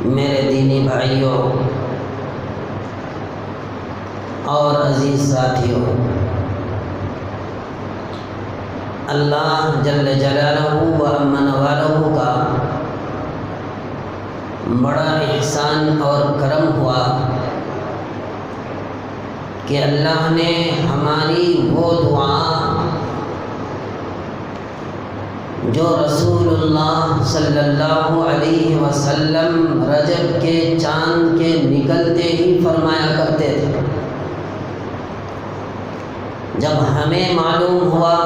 میرے دینی بھائیوں اور عزیز ساتھیوں، اللہ جل جلالہ و امن والہ کا بڑا احسان اور کرم ہوا کہ اللہ نے ہماری وہ دعا جو رسول اللہ صلی اللہ علیہ وسلم رجب کے چاند کے نکلتے ہی فرمایا کرتے تھے، جب ہمیں معلوم ہوا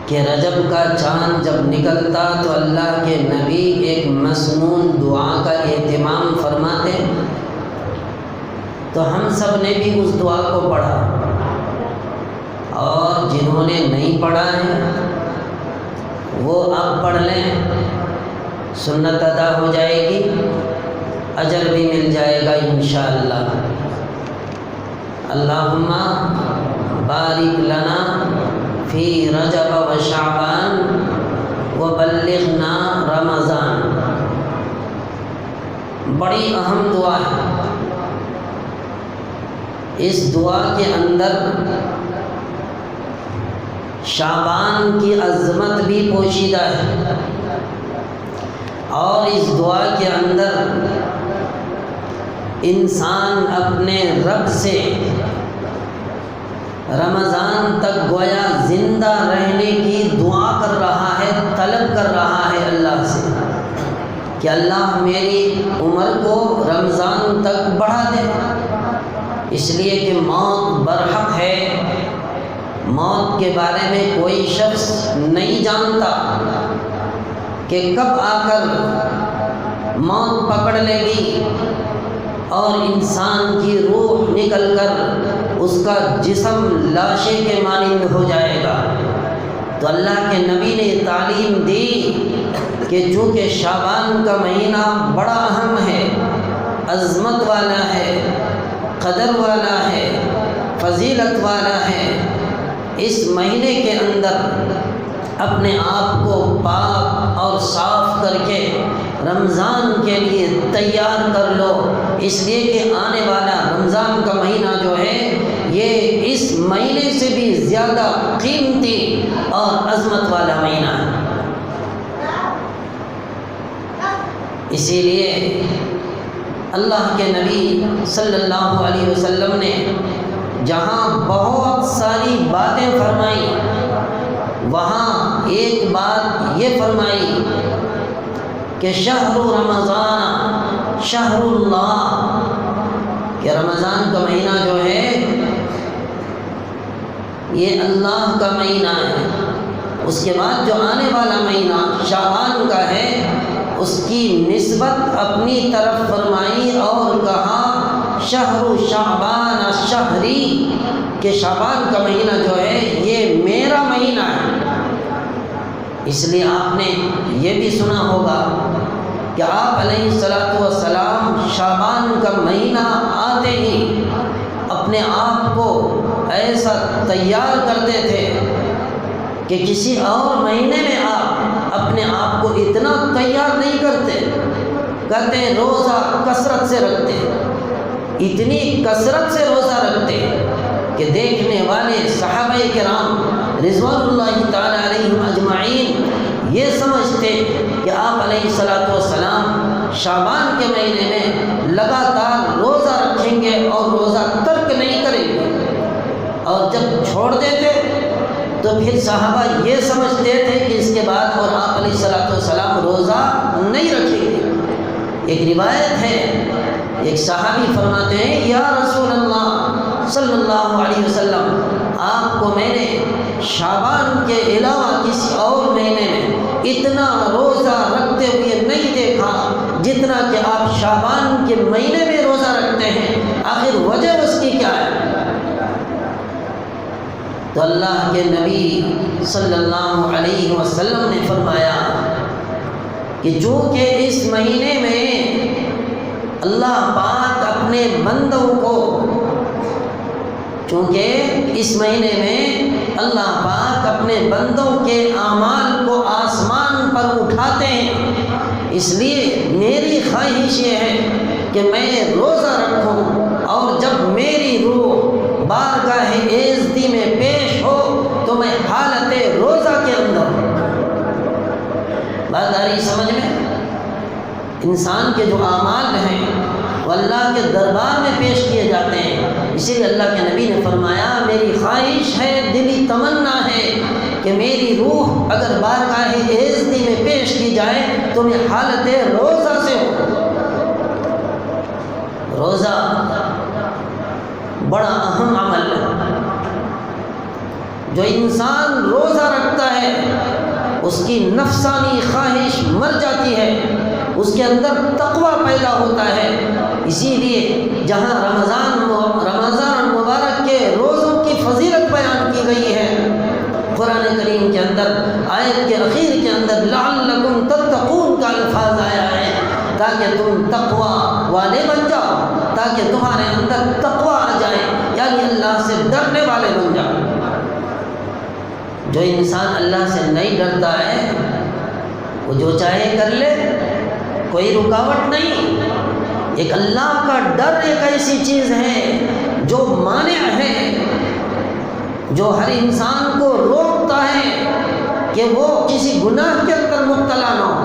کہ رجب کا چاند جب نکلتا تو اللہ کے نبی ایک مسنون دعا کا اہتمام فرماتے، تو ہم سب نے بھی اس دعا کو پڑھا، اور جنہوں نے نہیں پڑھا ہے وہ اب پڑھ لیں، سنت ادا ہو جائے گی، اجر بھی مل جائے گا انشاءاللہ۔ اللہم بارک لنا فی رجب و شعبان وبلغنا رمضان۔ بڑی اہم دعا ہے، اس دعا کے اندر شعبان کی عظمت بھی پوشیدہ ہے، اور اس دعا کے اندر انسان اپنے رب سے رمضان تک گویا زندہ رہنے کی دعا کر رہا ہے، طلب کر رہا ہے اللہ سے کہ اللہ میری عمر کو رمضان تک بڑھا دے، اس لیے کہ موت برحق ہے، موت کے بارے میں کوئی شخص نہیں جانتا کہ کب آ کر موت پکڑ لے گی اور انسان کی روح نکل کر اس کا جسم لاشے کے مانند ہو جائے گا۔ تو اللہ کے نبی نے تعلیم دی کہ چونکہ شعبان کا مہینہ بڑا اہم ہے، عظمت والا ہے، قدر والا ہے، فضیلت والا ہے، اس مہینے کے اندر اپنے آپ کو پاک اور صاف کر کے رمضان کے لیے تیار کر لو، اس لیے کہ آنے والا رمضان کا مہینہ جو ہے یہ اس مہینے سے بھی زیادہ قیمتی اور عظمت والا مہینہ ہے۔ اسی لیے اللہ کے نبی صلی اللہ علیہ وسلم نے جہاں بہت ساری باتیں فرمائیں، وہاں ایک بات یہ فرمائی کہ شہر رمضان شہر اللہ، کہ رمضان کا مہینہ جو ہے یہ اللہ کا مہینہ ہے۔ اس کے بعد جو آنے والا مہینہ شعبان کا ہے اس کی نسبت اپنی طرف فرمائی اور کہا شہر شعبان شہری، کہ شعبان کا مہینہ جو ہے یہ میرا مہینہ ہے۔ اس لیے آپ نے یہ بھی سنا ہوگا کہ آپ علیہ الصلوۃ والسلام شعبان کا مہینہ آتے ہی اپنے آپ کو ایسا تیار کرتے تھے کہ کسی اور مہینے میں آپ اپنے آپ کو اتنا تیار نہیں کرتے، کہتے ہیں روزہ کثرت سے رکھتے، اتنی کثرت سے روزہ رکھتے کہ دیکھنے والے صحابہ کرام رضوان اللہ تعالی علیہم اجمعین یہ سمجھتے کہ آپ علیہ الصلوۃ والسلام شعبان کے مہینے میں لگاتار روزہ رکھیں گے اور روزہ ترک نہیں کریں گے، اور جب چھوڑ دیتے تو پھر صحابہ یہ سمجھتے تھے کہ اس کے بعد اور آپ علیہ الصلوۃ والسلام روزہ نہیں رکھیں گے۔ ایک روایت ہے، ایک صحابی فرماتے ہیں یا رسول اللہ صلی اللہ علیہ وسلم، آپ کو میں نے شعبان کے علاوہ کسی اور مہینے میں اتنا روزہ رکھتے ہوئے نہیں دیکھا جتنا کہ آپ شعبان کے مہینے میں روزہ رکھتے ہیں، آخر وجہ اس کی کیا ہے؟ تو اللہ کے نبی صلی اللہ علیہ وسلم نے فرمایا کہ جو کہ اس مہینے میں اللہ پاک اپنے بندوں کو، چونکہ اس مہینے میں اللہ پاک اپنے بندوں کے اعمال کو آسمان پر اٹھاتے ہیں، اس لیے خواہش یہ ہے کہ میں روزہ رکھوں اور جب میری روح بارگاہ عزتی میں پیش ہو تو میں حالت روزہ کے اندر بات آ رہی سمجھ میں؟ انسان کے جو اعمال ہیں وہ اللہ کے دربار میں پیش کیے جاتے ہیں، اسی لیے اللہ کے نبی نے فرمایا میری خواہش ہے، دلی تمنا ہے کہ میری روح اگر بارگاہ عزتی میں پیش کی جائے تو میں حالت روزہ سے ہوں۔ روزہ بڑا اہم عمل ہے، جو انسان روزہ رکھتا ہے اس کی نفسانی خواہش مر جاتی ہے، اس کے اندر تقوی پیدا ہوتا ہے۔ اسی لیے جہاں رمضان المبارک کے روزوں کی فضیلت بیان کی گئی ہے قرآن کریم کے اندر آیت کے اخیر کے اندر لعلکم تتقون کا الفاظ آیا ہے تاکہ تم تقوی والے بن جاؤ، تاکہ تمہارے اندر تقوی آ جائے، یعنی اللہ سے ڈرنے والے بن جاؤ۔ جو انسان اللہ سے نہیں ڈرتا ہے وہ جو چاہے کر لے، کوئی رکاوٹ نہیں۔ ایک اللہ کا ڈر ایک ایسی چیز ہے جو مانع ہے، جو ہر انسان کو روکتا ہے کہ وہ کسی گناہ کے اندر مبتلا نہ ہو۔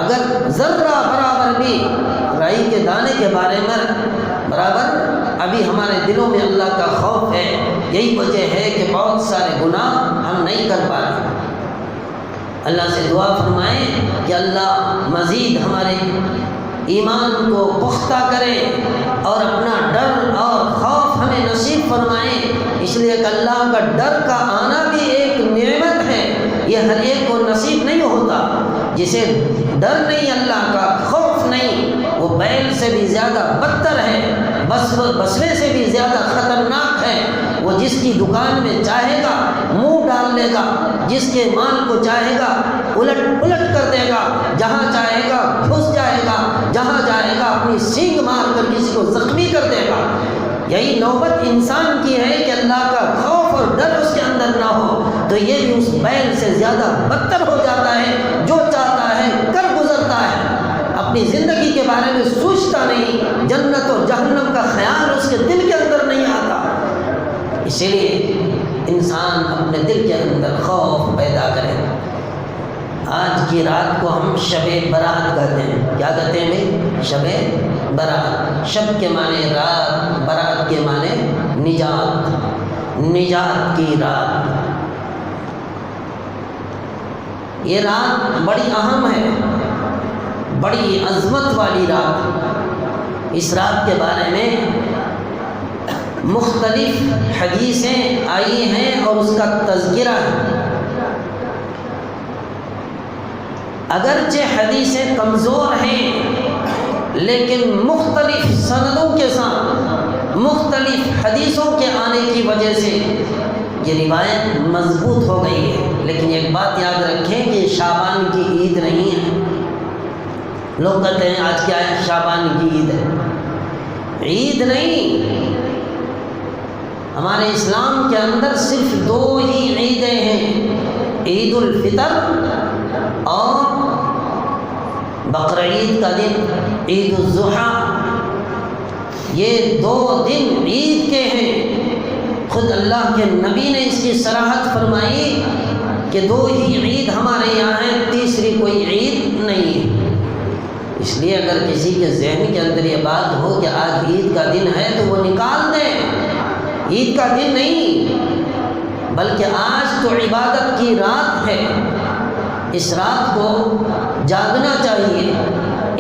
اگر ذرہ برابر بھی رائی کے دانے کے بارے میں برابر ابھی ہمارے دلوں میں اللہ کا خوف ہے، یہی وجہ ہے کہ بہت سارے گناہ ہم نہیں کر پا رہے۔ اللہ سے دعا فرمائیں کہ اللہ مزید ہمارے ایمان کو پختہ کرے اور اپنا ڈر اور خوف ہمیں نصیب فرمائیں، اس لیے کہ اللہ کا ڈر کا آنا بھی ایک نعمت ہے، یہ ہر ایک کو نصیب نہیں ہوتا۔ جسے ڈر نہیں اللہ کا، خوف نہیں، وہ بیل سے بھی زیادہ بدتر ہے، بسوے سے بھی زیادہ خطرناک ہے۔ وہ جس کی دکان میں چاہے گا منہ ڈال لے گا، جس کے مال کو چاہے گا الٹ پلٹ کر دے گا، جہاں چاہے گا گھس جائے گا، جہاں چاہے گا اپنی سینگ مار کر کسی کو زخمی کر دے گا۔ یہی نوبت انسان کی ہے کہ اللہ کا خوف اور ڈر اس کے اندر نہ ہو تو یہ بھی اس بیل سے زیادہ بدتر ہو جاتا ہے، جو چاہتا ہے کر گزرتا ہے، اپنی زندگی کے بارے میں سوچتا نہیں، جنت اور جہنم کا خیال اس کے دل کے اندر نہیں آتا۔ اسی لیے انسان اپنے دل کے اندر خوف پیدا کرے۔ آج کی رات کو ہم شب برات کہتے ہیں۔ کیا کہتے ہیں بھائی؟ شب برات۔ شب کے معنی رات، برات کے معنی نجات، نجات کی رات۔ یہ رات بڑی اہم ہے، بڑی عظمت والی رات۔ اس رات کے بارے میں مختلف حدیثیں آئی ہیں اور اس کا تذکرہ ہے۔ اگرچہ حدیثیں کمزور ہیں لیکن مختلف سندوں کے ساتھ مختلف حدیثوں کے آنے کی وجہ سے یہ روایت مضبوط ہو گئی ہے۔ لیکن ایک بات یاد رکھیں کہ شعبان کی عید نہیں ہے۔ لوگ کہتے ہیں آج کیا ہے؟ شعبان کی عید ہے۔ عید نہیں، ہمارے اسلام کے اندر صرف دو ہی عیدیں ہیں، عید الفطر اور بقرعید کا دن، عید الاضحیٰ۔ یہ دو دن عید کے ہیں۔ خود اللہ کے نبی نے اس کی صراحت فرمائی کہ دو ہی عید ہمارے یہاں ہیں، تیسری کوئی عید نہیں ہے۔ اس لیے اگر کسی کے ذہن کے اندر یہ بات ہو کہ آج عید کا دن ہے تو وہ نکال دیں، عید کا دن نہیں بلکہ آج تو عبادت کی رات ہے۔ اس رات کو جاگنا چاہیے،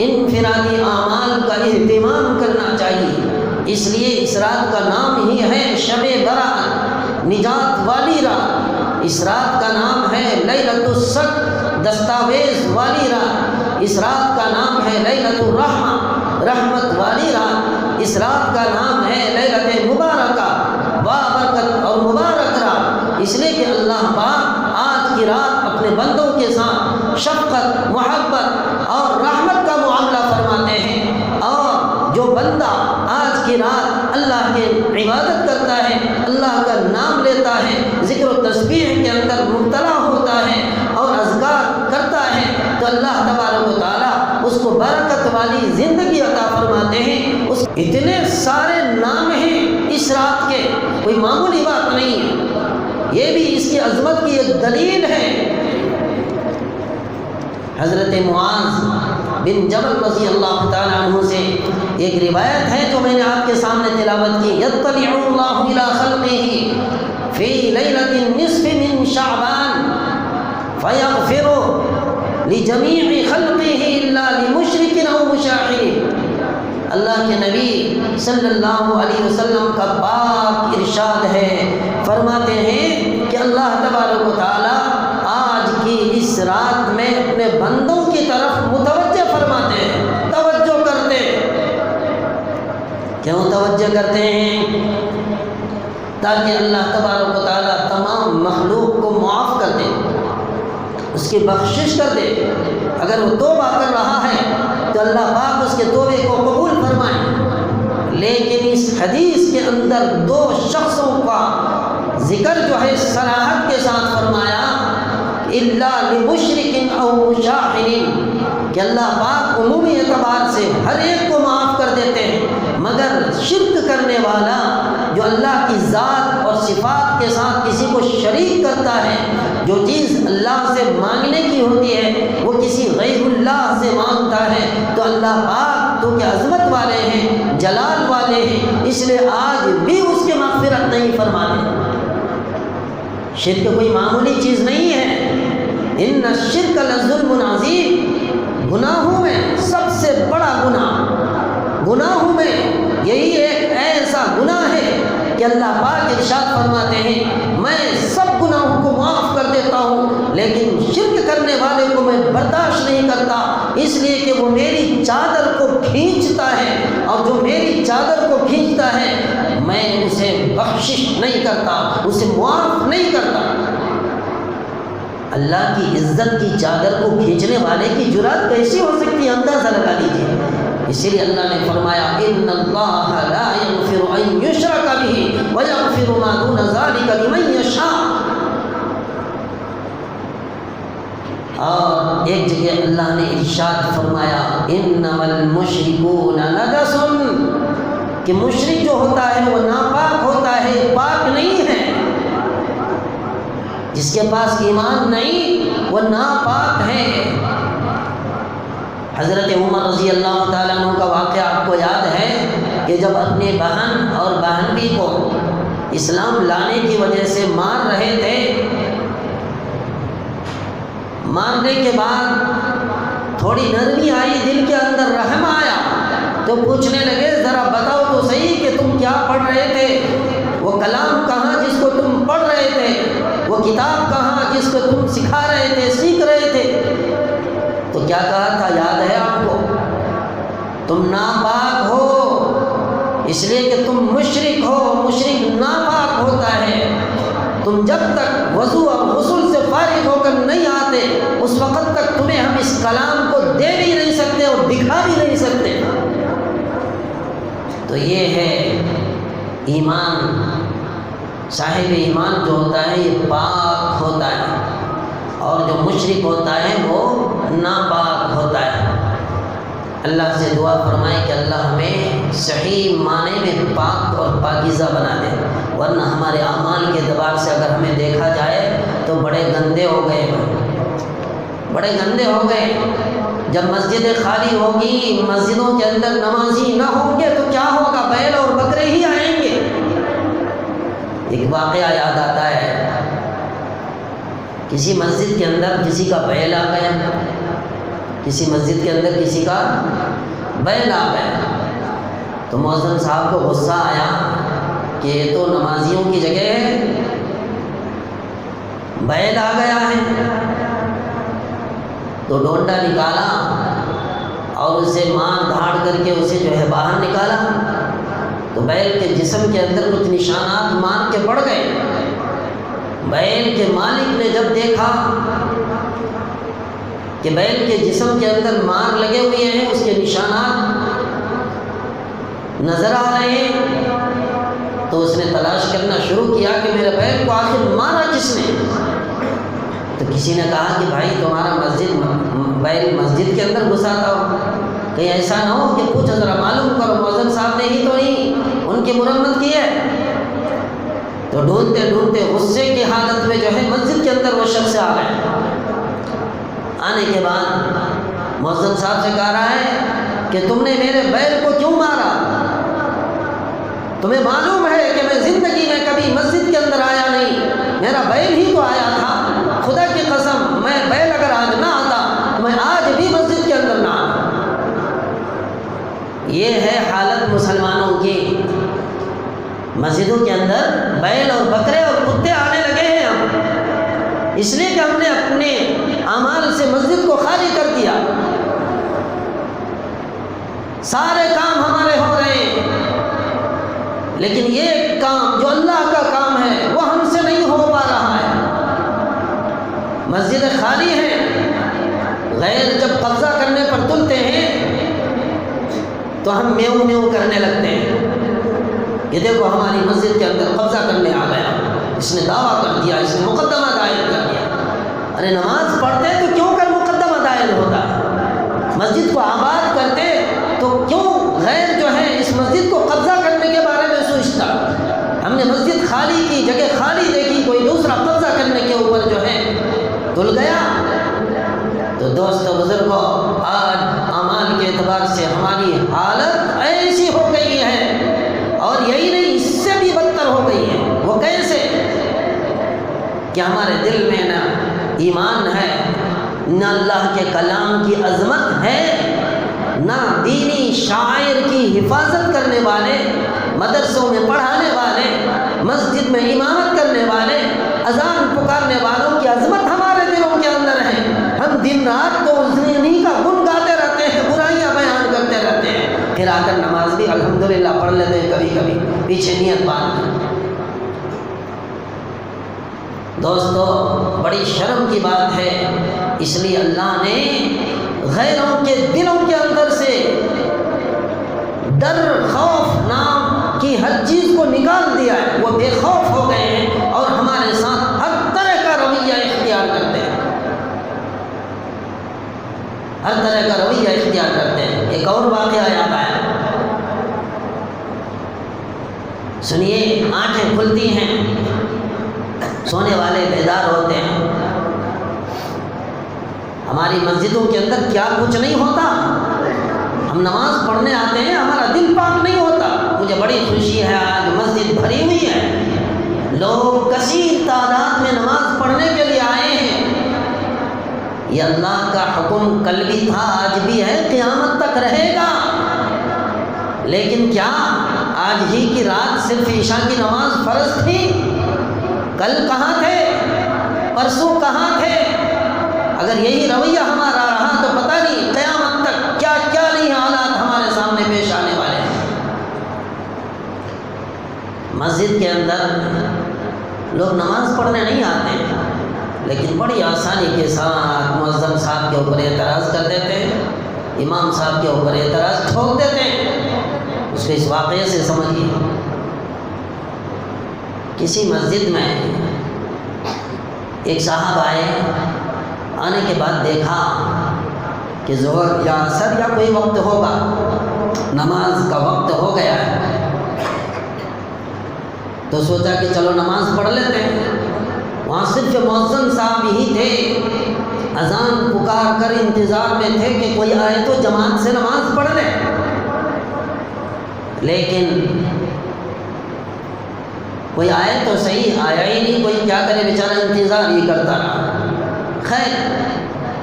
انفرادی اعمال کا اہتمام کرنا چاہیے۔ اس لیے اس رات کا نام ہی ہے شب برات، نجات والی رات۔ اس رات کا نام ہے لیلۃ الصدق، دستاویز والی رات۔ اس رات کا نام ہے لیلۃ الرحمہ، رحمت والی رات۔ اس رات کا نام ہے لیلۃ مبارکہ، بابرکت اور مبارک رات۔ اس لیے کہ اللہ پاک آج کی رات اپنے بندوں کے ساتھ شفقت، محبت اور رحمت کا معاملہ فرماتے ہیں، اور جو بندہ آج کی رات اللہ کے عبادت کرتا ہے، اللہ کا نام لیتا ہے، ذکر و تسبیح کے اندر مبتلا ہوتا ہے اور اذکار کرتا ہے تو اللہ تبارک و تعالیٰ اس کو برکت والی زندگی عطا فرماتے ہیں۔ اس اتنے سارے نام ہیں اس رات کے، کوئی معمولی بات نہیں ہے، یہ بھی اس کی عظمت کی ایک دلیل ہے۔ حضرت معاذ بن جبل رضی اللہ تعالیٰ عنہ سے ایک روایت ہے جو میں نے آپ کے سامنے تلاوت کی، یطلع اللہ الی خلقہ فی لیلۃ النصف من شعبان فیغفر لجمیع خلقہ الا لمشرک او مشاہد۔ اللہ کے نبی صلی اللہ علیہ وسلم کا پاک ارشاد ہے، فرماتے ہیں کہ اللہ تبارک و تعالی آج کی اس رات میں اپنے بندوں کی طرف متوجہ فرماتے ہیں، توجہ کرتے ہیں۔ کیوں توجہ کرتے ہیں؟ تاکہ اللہ تبارک و تعالی تمام مخلوق کو معاف کر دے، اس کی بخشش کر دے۔ اگر وہ توبہ کر رہا ہے تو اللہ پاک اس کے توبے کو قبول فرمائے۔ لیکن اس حدیث کے اندر دو شخصوں کا ذکر جو ہے صراحت کے ساتھ فرمایا، الا لمشرک او مشاہد، کہ اللہ پاک عمومی اعتبار سے ہر ایک کو معاف کر دیتے ہیں، مگر شرک کرنے والا جو اللہ کی ذات اور صفات کے ساتھ کسی کو شریک کرتا ہے، جو چیز اللہ سے مانگنے کی ہوتی ہے وہ کسی غیر اللہ سے مانگتا ہے، تو اللہ پاک تو کہ عظمت والے ہیں، جلال والے ہیں، اس لیے آج بھی اس کی مغفرت نہیں فرماتے۔ شرک کوئی معمولی چیز نہیں ہے، ان الشرک لظلم عظیم، گناہوں میں سب سے بڑا گناہوں میں یہی ایک ایسا گناہ ہے کہ اللہ پاک ارشاد فرماتے ہیں میں سب گناہوں کو معاف کر دیتا ہوں، لیکن شرک کرنے والے کو میں برداشت نہیں کرتا، اس لیے کہ وہ میری چادر کو کھینچتا ہے، اور جو میری چادر کو کھینچتا ہے میں اسے بخشش نہیں کرتا، اسے معاف نہیں کرتا۔ اللہ کی عزت کی چادر کو کھینچنے والے کی جرات کیسی ہو سکتی ہے، اندازہ لگا لیجیے۔ اسی لیے اللہ نے فرمایا ان اللہ لا یغفر ان یشرک بہ ویغفر ما دون ذلک لمن یشاء۔ اور ایک جگہ اللہ نے ارشاد فرمایا انما المشرکون نجس، کہ مشرک جو ہوتا ہے وہ ناپاک ہوتا ہے، پاک نہیں ہے۔ جس کے پاس ایمان نہیں وہ ناپاک ہے۔ حضرت عمر رضی اللہ تعالیٰ عنہ کا واقعہ آپ کو یاد ہے کہ جب اپنی بہن اور بہنوئی کو اسلام لانے کی وجہ سے مار رہے تھے، مارنے کے بعد تھوڑی نرمی آئی، دل کے اندر رحم آیا، تو پوچھنے لگے ذرا بتاؤ تو صحیح کہ تم کیا پڑھ رہے تھے، وہ کلام کہاں جس کو تم پڑھ رہے تھے، وہ کتاب کہاں جس کو تم سکھا رہے تھے، سیکھ رہے تھے؟ تو کیا کہا تھا یاد ہے آپ کو؟ تم ناپاک ہو اس لیے کہ تم مشرک ہو، مشرک ناپاک ہوتا ہے۔ تم جب تک وضو اور غسل سے فارغ ہو کر نہیں آتے اس وقت تک تمہیں ہم اس کلام کو دے بھی نہیں سکتے اور دکھا بھی نہیں سکتے۔ تو یہ ہے ایمان۔ صاحب ایمان جو ہوتا ہے یہ پاک ہوتا ہے، اور جو مشرک ہوتا ہے وہ ناپاک ہوتا ہے۔ اللہ سے دعا فرمائے کہ اللہ ہمیں صحیح معنی میں پاک اور پاکیزہ بنا دے، ورنہ ہمارے اعمال کے اعتبار سے اگر ہمیں دیکھا جائے تو بڑے گندے ہو گئے، بڑے گندے ہو گئے۔ جب مسجدیں خالی ہوگی، مسجدوں کے اندر نمازی نہ ہوں گے تو کیا ہوگا؟ بیل اور بکرے ہی آئیں گے۔ ایک واقعہ یاد آتا ہے، کسی مسجد کے اندر کسی کا بیل آ گیا، کسی مسجد کے اندر کسی کا بیل آ گیا، تو مؤذن صاحب کو غصہ آیا کہ یہ تو نمازیوں کی جگہ ہے، بیل آ گیا ہے۔ تو ڈونڈا نکالا اور اسے مار دھاڑ کر کے اسے جو ہے باہر نکالا، تو بیل کے جسم کے اندر کچھ نشانات مار کے پڑ گئے۔ بیل کے مالک نے جب دیکھا کہ بیل کے جسم کے اندر مار لگے ہوئے ہیں، اس کے نشانات نظر آ رہے ہیں، تو اس نے تلاش کرنا شروع کیا کہ میرے بیل کو آخر مارا کس نے؟ تو کسی نے کہا کہ بھائی تمہارا بیل مسجد کے اندر گھساتا ہو؟ کہیں ایسا نہ ہو کہ پوچھو ذرا معلوم کرو مؤذن صاحب نے ہی تو نہیں ان کی مرمت کی ہے؟ تو ڈھونڈتے ڈھونڈتے غصے کی حالت میں جو ہے مسجد کے اندر وہ شخص آ گئے۔ آنے کے بعد مؤذن صاحب سے کہہ رہا ہے کہ تم نے میرے بیل کو کیوں مارا؟ تمہیں معلوم ہے کہ میں زندگی میں کبھی مسجد کے اندر آیا نہیں، میرا بیل ہی تو آیا تھا، خدا کی قسم میں بیل اگر آج نہ آتا تو میں آج بھی مسجد کے اندر نہ آتا۔ یہ ہے حالت مسلمانوں کی۔ مسجدوں کے اندر بیل اور بکرے اور کتے آنے لگے ہیں ہم، اس لیے کہ ہم نے اپنے اعمال سے مسجد کو خالی کر دیا، سارے کام ہمارے ہو رہے ہیں، لیکن یہ کام جو اللہ کا کام ہے وہ ہم سے نہیں ہو پا رہا ہے۔ مسجدیں خالی ہیں، غیر جب قبضہ کرنے پر تلتے ہیں تو ہم میو میو کرنے لگتے ہیں، یہ دیکھو ہماری مسجد کے اندر قبضہ کرنے آ گیا، اس نے دعویٰ کر دیا، اس نے مقدمہ دائر کر دیا۔ ارے نماز پڑھتے تو کیوں کر مقدمہ دائر ہوتا؟ مسجد کو آباد کرتے تو کیوں غیر جو ہے اس مسجد کو قبضہ کرنے کے بارے میں سوچتا؟ ہم نے مسجد خالی کی، جگہ خالی دیکھی، کوئی دوسرا قبضہ کرنے کے اوپر جو ہے تل گیا۔ تو دوستو بزرگوں، آج اعمال کے اعتبار سے ہماری حالت ایسی ہو گئی ہے، اور یہی نہیں اس سے بھی بدتر ہو گئی ہے۔ وہ کیسے؟ کہ ہمارے دل میں نہ ایمان ہے، نہ اللہ کے کلام کی عظمت ہے، نہ دینی شاعر کی حفاظت کرنے والے، مدرسوں میں پڑھانے والے، مسجد میں امامت کرنے والے، اذان پکارنے والوں کی عظمت ہمارے دلوں کے اندر ہے۔ ہم دن رات تو انہی کا گن گاتے رہتے ہیں، برائیاں بیان کرتے رہتے ہیں، پھر آ کر نماز بھی الحمدللہ پڑھ لیتے ہیں، کبھی کبھی پیچھے نیت باندھ کر۔ دوستو بڑی شرم کی بات ہے، اس لیے اللہ نے غیروں کے دلوں کے اندر سے ڈر خوف نام کی ہر چیز کو نکال دیا ہے، وہ بے خوف ہو گئے ہیں اور ہمارے ساتھ ہر طرح کا رویہ اختیار کرتے ہیں، ہر طرح کا رویہ اختیار کرتے ہیں۔ ایک اور واقعہ یاد آیا، سنیے، آنکھیں کھلتی ہیں، سونے والے بیدار ہوتے ہیں۔ ہماری مسجدوں کے اندر کیا کچھ نہیں ہوتا، ہم نماز پڑھنے آتے ہیں، ہمارا دل پاک نہیں ہوتا۔ مجھے بڑی خوشی ہے، آج مسجد بھری ہوئی ہے، لوگ کثیر تعداد میں نماز پڑھنے کے لیے آئے ہیں۔ یہ اللہ کا حکم کل بھی تھا، آج بھی ہے، قیامت تک رہے گا۔ لیکن کیا آج ہی کی رات صرف عشاء کی نماز فرض تھی؟ کل کہاں تھے؟ پرسوں کہاں تھے؟ اگر یہی رویہ ہمارا رہا تو پتہ نہیں قیامت تک کیا کیا نہیں حالات ہمارے سامنے پیش آنے والے ہیں۔ مسجد کے اندر لوگ نماز پڑھنے نہیں آتے ہیں، لیکن بڑی آسانی کے ساتھ مؤذن صاحب کے اوپر اعتراض کر دیتے ہیں، امام صاحب کے اوپر اعتراض ٹھوک دیتے ہیں۔ اس کو اس واقعے سے سمجھیے، کسی مسجد میں ایک صاحب آئے، آنے کے بعد دیکھا کہ ظہر یا عصر یا کوئی وقت ہوگا، نماز کا وقت ہو گیا ہے، تو سوچا کہ چلو نماز پڑھ لیتے ہیں۔ وہاں صرف مؤذن صاحب ہی تھے، اذان پکار کر انتظار میں تھے کہ کوئی آئے تو جماعت سے نماز پڑھ لیں، لیکن کوئی آئے تو صحیح، آیا ہی نہیں، کوئی کیا کرے بیچارہ، انتظار ہی کرتا رہا۔ خیر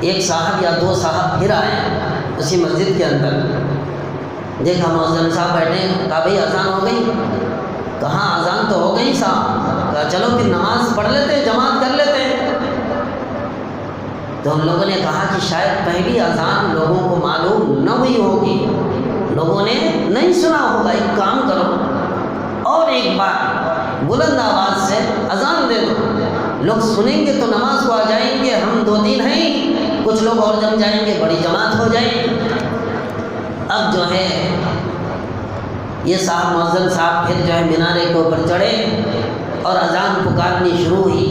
ایک صاحب یا دو صاحب پھر آئے اسی مسجد کے اندر، دیکھا مؤذن صاحب بیٹھے، کہا بھئی اذان ہو گئی؟ کہاں اذان تو ہو گئی صاحب، کہا چلو پھر نماز پڑھ لیتے ہیں، جماعت کر لیتے ہیں۔ تو ہم لوگوں نے کہا کہ شاید پہلی اذان لوگوں کو معلوم نہ ہوئی ہوگی، لوگوں نے نہیں سنا ہوگا، ایک کام کرو اور ایک بار بلند آواز سے اذان دے دو، لوگ سنیں گے تو نماز کو آ جائیں گے، ہم دو تین ہیں، کچھ لوگ اور جم جائیں گے، بڑی جماعت ہو جائے گی۔ اب جو ہے یہ صاحب مؤذن صاحب پھر جو ہے مینارے کے اوپر چڑھے اور اذان پکارنی شروع ہوئی۔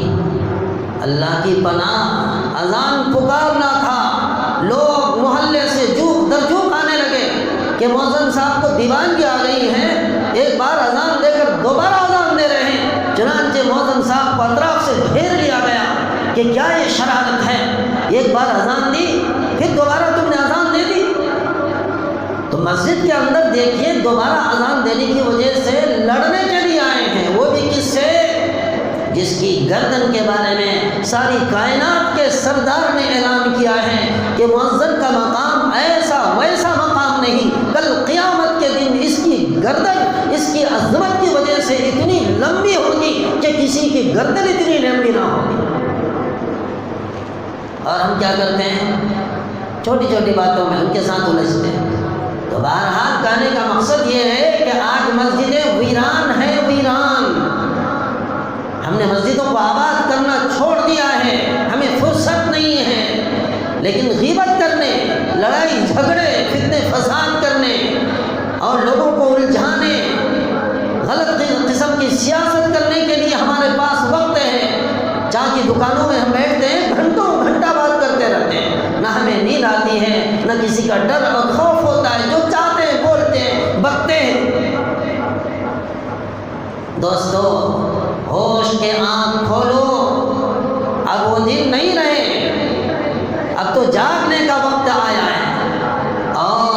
اللہ کی پناہ، اذان پکارنا تھا، لوگ صاحب کو دیوانگی آ گئی ہے، ایک بار اذان دے کر دوبارہ اذان دے رہے ہیں۔ چنانچہ مؤذن صاحب کو اطراف سے گھیر لیا گیا کہ کیا یہ شرارت ہے، ایک بار اذان دی پھر دوبارہ تم نے اذان دے دی۔ تو مسجد کے اندر دیکھیے دوبارہ اذان دینے کی وجہ سے لڑنے کے لیے آئے ہیں، وہ بھی کس سے؟ جس کی گردن کے بارے میں ساری کائنات کے سردار نے اعلان کیا ہے کہ مؤذن کا مقام ایسا ویسا مقام نہیں، کل قیامت کے دن اس کی گردن اس کی عظمت کی وجہ سے اتنی لمبی ہوگی کہ کسی کی گردن اتنی لمبی نہ ہوگی۔ اور ہم کیا کرتے ہیں؟ چھوٹی چھوٹی باتوں میں ان کے ساتھ الجھتے ہیں۔ تو بہرحال کہنے کا مقصد یہ ہے کہ آج مسجدیں ویران ہیں، ویران۔ ہم نے مسجدوں کو آباد کرنا چھوڑ دیا ہے، ہمیں فرصت نہیں ہے، لیکن غیبت کرنے، لڑائی جھگڑے، فتنے فساد کرنے اور لوگوں کو الجھانے، غلط قسم کی سیاست کرنے کے لیے ہمارے پاس وقت ہے۔ چائے کی دکانوں میں ہم بیٹھتے ہیں، گھنٹوں گھنٹہ بات کرتے رہتے ہیں، نہ ہمیں نیند آتی ہے، نہ کسی کا ڈر اور خوف ہوتا ہے، جو چاہتے ہیں بولتے ہیں، بکتے ہیں۔ دوستو ہوش کے آنکھ کھولو، اب وہ دن نہیں رہے، اب تو جاگنے کا وقت آیا ہے، اور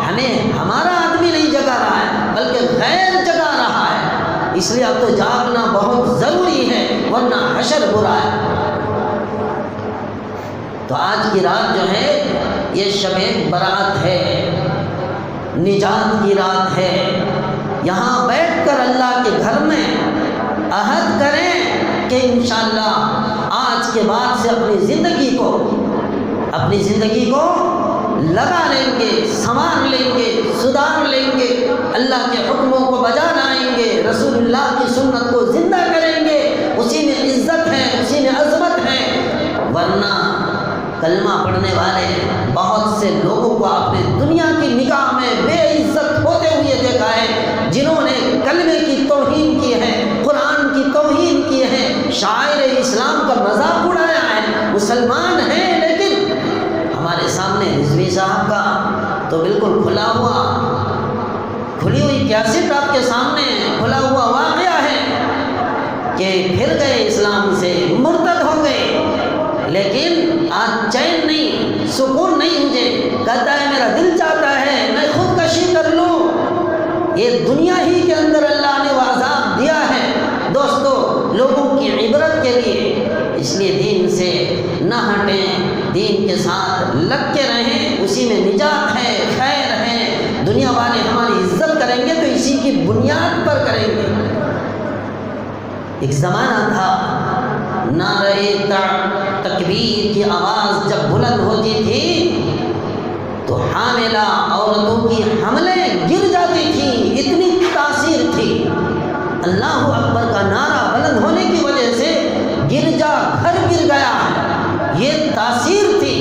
ہمیں ہمارا آدمی نہیں جگا رہا ہے بلکہ غیر جگا رہا ہے، اس لیے اب تو جاگنا بہت ضروری ہے ورنہ حشر برا ہے۔ تو آج کی رات جو ہے یہ شب برات ہے، نجات کی رات ہے۔ یہاں بیٹھ کر اللہ کے گھر میں عہد کریں کہ انشاءاللہ آج کے بعد سے اپنی زندگی کو لگا لیں گے، سنوار لیں گے، سدھار لیں گے، اللہ کے حکموں کو بجا لائیں گے، رسول اللہ کی سنت کو زندہ کریں گے، اسی میں عزت ہے، اسی میں عظمت ہے۔ ورنہ کلمہ پڑھنے والے بہت سے لوگوں کو آپ نے دنیا کی نگاہ میں بے عزت ہوتے ہوئے دیکھا ہے، جنہوں نے کلمے کی توہین کی ہے، قرآن کی توہین کی ہے، شاعر اسلام کا مذاق اڑایا ہے، مسلمان ہیں لیکن ہمارے سامنے رضوی صاحب کا تو بالکل کھلی ہوئی کیسٹ آپ کے سامنے کھلا ہوا واقعہ ہے کہ پھر گئے اسلام سے، مرتد ہو گئے، لیکن آج چین نہیں، سکون نہیں، مجھے کہتا ہے میرا دل چاہتا ہے میں خودکشی کر لوں۔ یہ دنیا ہی کے اندر اللہ نے وہ عذاب دیا ہے دوستو لوگوں کی عبرت کے لیے، اس لیے دین سے نہ ہٹیں، دین کے ساتھ لگ کے رہیں، اسی میں نجات ہے، خیر ہے۔ دنیا والے ہماری عزت کریں گے تو اسی کی بنیاد پر کریں گے۔ ایک زمانہ تھا نعرہ تکبیر کی آواز جب بلند ہوتی تھی تو حاملہ عورتوں کی حملیں گر جاتی تھیں، اتنی تاثیر تھی۔ اللہ اکبر کا نعرہ بلند ہونے کی وجہ سے گرجا گھر گر گیا، یہ تاثیر تھی۔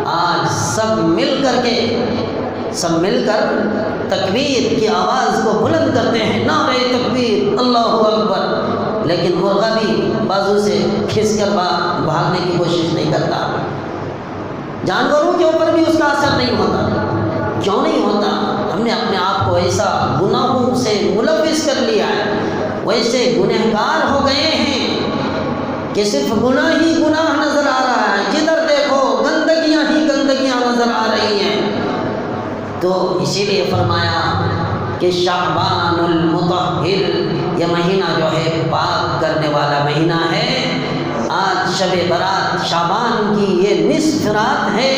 آج سب مل کر تکبیر کی آواز کو بلند کرتے ہیں، نعرہ تکبیر، اللہ اکبر، لیکن مرغہ بھی بازو سے کھنس کر بھاگنے کی کوشش نہیں کرتا۔ جانوروں کے اوپر بھی اس کا اثر نہیں ہوتا۔ کیوں نہیں ہوتا؟ ہم نے اپنے آپ کو ایسا گناہوں سے ملوث کر لیا ہے، ویسے گنہگار ہو گئے ہیں کہ صرف گناہ ہی گناہ نظر آ رہا ہے، جدھر دیکھو گندگیاں ہی گندگیاں نظر آ رہی ہیں۔ تو اسی لیے فرمایا کہ شعبان المطہر، یہ مہینہ جو ہے پاک کرنے والا مہینہ ہے۔ آج شب برات شعبان کی یہ نصف رات ہے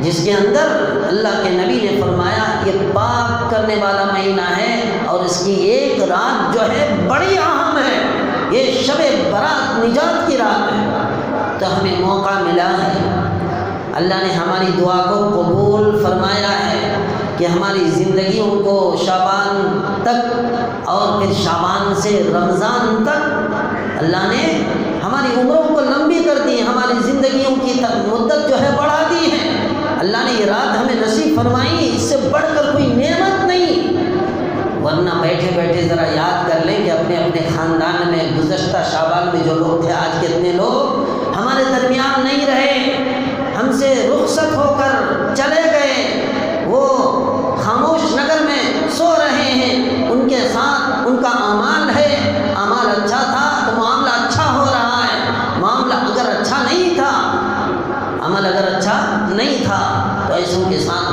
جس کے اندر اللہ کے نبی نے فرمایا یہ پاک کرنے والا مہینہ ہے، اور اس کی ایک رات جو ہے بڑی اہم ہے، یہ شب برات نجات کی رات ہے۔ تو ہمیں موقع ملا ہے، اللہ نے ہماری دعا کو قبول فرمایا ہے کہ ہماری زندگیوں کو شعبان تک اور پھر شعبان سے رمضان تک اللہ نے ہماری عمروں کو لمبی کر دی، ہماری زندگیوں کی مدت جو ہے بڑھا دی ہے۔ اللہ نے یہ رات ہمیں نصیب فرمائی، اس سے بڑھ کر کوئی نعمت نہیں۔ ورنہ بیٹھے بیٹھے ذرا یاد کر لیں کہ اپنے اپنے خاندان میں گزشتہ شعبان میں جو لوگ تھے آج کتنے لوگ ہمارے درمیان نہیں رہے، ہم سے رخصت ہو کر چلے گئے، وہ خاموش نگر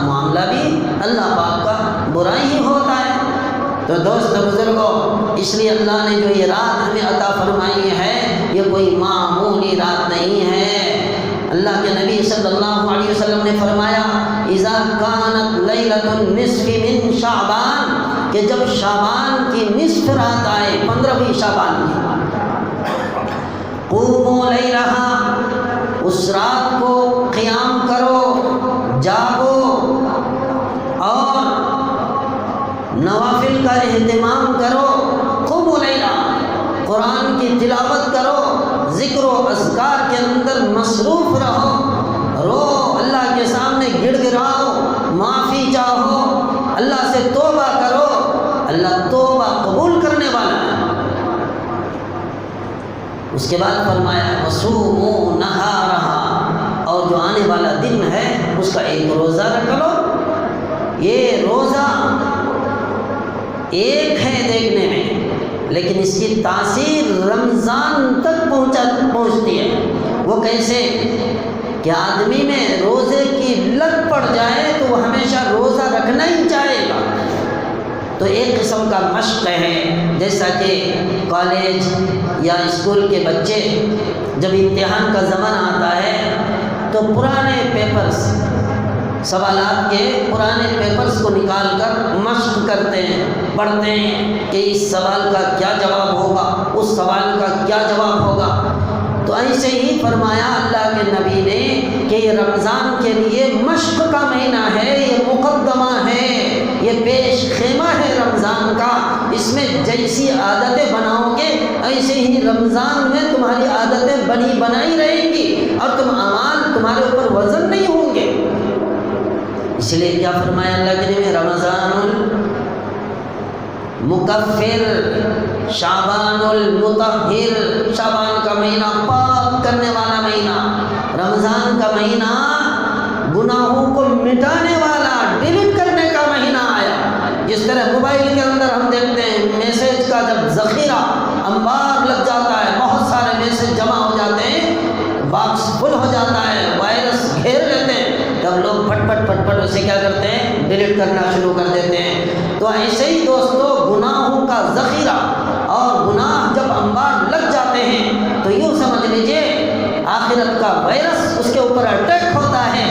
معاملہ بھی اللہ پاک کا برا ہی ہوتا ہے۔ تو دوست بزرگوں، اس لیے اللہ نے جو یہ رات ہمیں عطا فرمائی ہے یہ کوئی معمولی رات نہیں ہے۔ اللہ کے نبی صلی اللہ علیہ وسلم نے فرمایا اذا کانت لیلۃ النصف من شعبان، کہ جب شعبان کی نصف رات آئے، 15ویں شعبان کی، قوموا لیلہا، اس رات کو قیام کرو، جاگو اور نوافل کا اہتمام کرو، قوموا لیلہ، قرآن کی تلاوت کرو، ذکر و اذکار کے اندر مصروف رہو، رو اللہ کے سامنے گڑ گڑاؤ، معافی چاہو، اللہ سے توبہ کرو، اللہ توبہ قبول کرنے والا ہے۔ اس کے بعد فرمایا وصوموا نہارہا، اور جو آنے والا دن ہے اس کا ایک روزہ رکھ لو۔ یہ روزہ ایک ہے دیکھنے میں، لیکن اس کی تاثیر رمضان تک پہنچتی ہے۔ وہ کیسے کہ آدمی میں روزے کی لت پڑ جائے تو وہ ہمیشہ روزہ رکھنا ہی چاہے گا۔ تو ایک قسم کا مشق ہے، جیسا کہ کالج یا اسکول کے بچے جب امتحان کا زمانہ آتا ہے تو پرانے پیپرز، سوالات کے پرانے پیپرز کو نکال کر مشق کرتے ہیں، پڑھتے ہیں کہ اس سوال کا کیا جواب ہوگا، اس سوال کا کیا جواب ہوگا۔ تو ایسے ہی فرمایا اللہ کے نبی نے کہ یہ رمضان کے لیے مشق کا مہینہ ہے، یہ مقدمہ ہے، یہ پیش خیمہ ہے رمضان کا۔ اس میں جیسی عادتیں بناؤ گے ایسے ہی رمضان میں تمہاری عادتیں بنی بنائی رہیں گی اور اعمال تمہارے اوپر وزن نہیں ہوں گے۔ اس لیے کیا فرمایا اللہ کے نبی، رمضان المکفر، شعبان المطہر، شعبان کا مہینہ پاک کرنے والا مہینہ، رمضان کا مہینہ گناہوں کو مٹانے والا، ڈیلیٹ کرنے کا مہینہ آیا۔ جس طرح موبائل کے اندر ہم دیکھتے ہیں میسیج کا جب ذخیرہ انبار لگ جاتا ہے، بہت سارے میسیج جمع ہو جاتے ہیں، باکس فل ہو جاتا ہے، وائرس گھیر لیتے ہیں، تب لوگ پھٹ پھٹ اسے کیا کرتے ہیں، ڈیلیٹ کرنا شروع کر دیتے ہیں۔ تو ایسے ہی دوستو گناہوں کا ذخیرہ اور گناہ جب انبار لگ جاتے ہیں تو یوں سمجھ لیجئے آخرت کا وائرس اس کے اوپر اٹیک ہوتا ہے۔